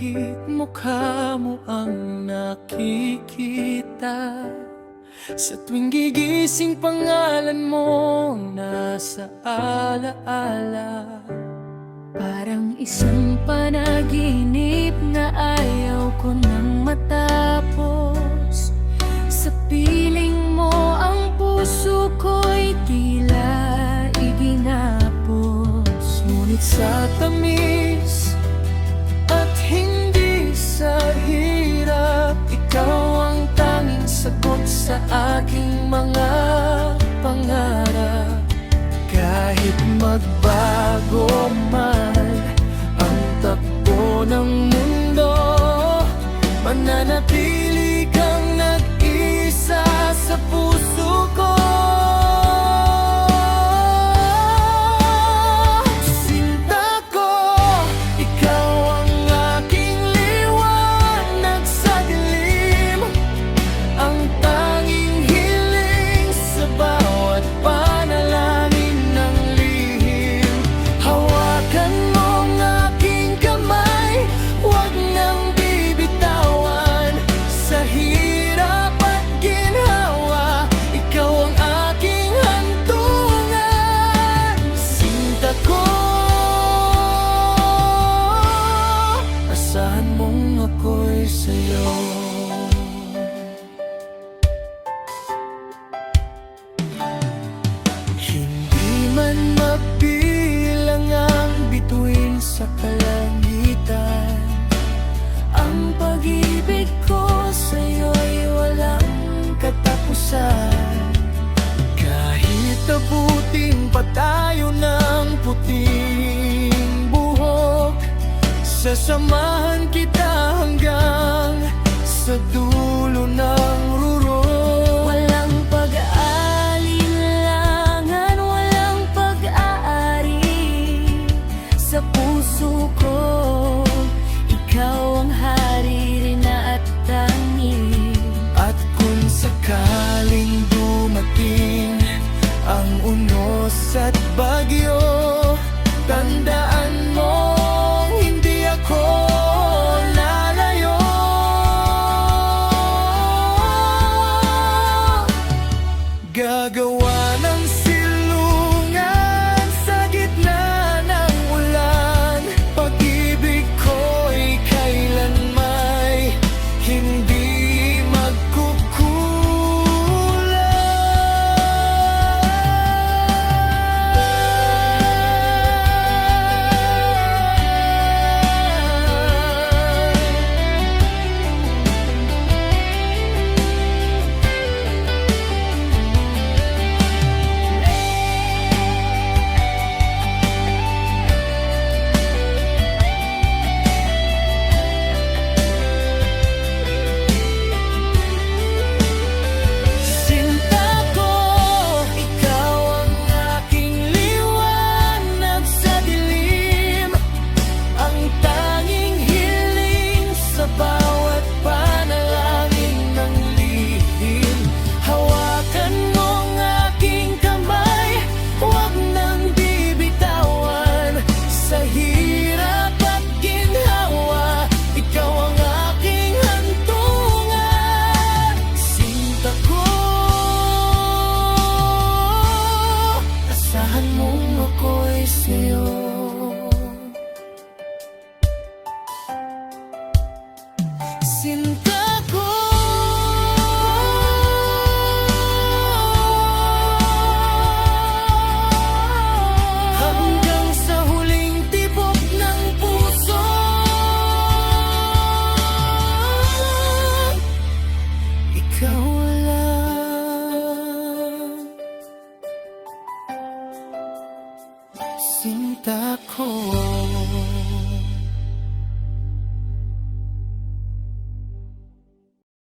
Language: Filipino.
paligid, mukha mo ang nakikita. Sa tuwing gigising, pangalan mo nasa alaala. Parang isang panaginip na ayaw ko nang matapos. Sa piling mo ang puso ko'y tila iginapos. Ngunit sa tamis at hindi sa hirap, ikaw ang tanging sagot sa aking mga pangarap. Kahit magbago man ang takbo ng mundo, mananatili kang nag-isa sa puso ko. Sinta ko, ikaw ang aking liwanag sa dilim, ang tanging hiling sa bawat panalangin ng lihim. Hawakan mo ang aking kamay, huwag nang bibitawan. Sa hirap at ginhawa, ikaw ang aking hantungan. Sinta ko, asahan mong ako'y sa'yo. Hindi man mabilang ang bituin sa kalangitan, ang pag-ibig ko sa'yo'y walang katapusan. Kahit abutin pa tayo ng puting buhok, sasamahan kita hanggang sa dulo ng rurok. Walang pag-aalinlangan, walang pag-aari sa puso ko. Ikaw ang hari rin at tanging. At kung sakaling dumating ang unos at bagyo, tandaan mo hindi ako lalayo. Gagawa ng silungan sa gitna ng ulan. Pag-ibig ko'y kailanmay hindi Sinta ko, ikaw ang aking liwanag sa dilim, ang tanging hiling sa bawat panalangin ng lihim. Hawakan mo ang aking kamay, huwag nang bibitawan. Sa hirap at ginhawa, ikaw ang aking hantungan. Sinta ko, asahan mong ako'y sa'yo. Sinta ko, hanggang sa huling tibok ng puso, ikaw lang. Sinta ko.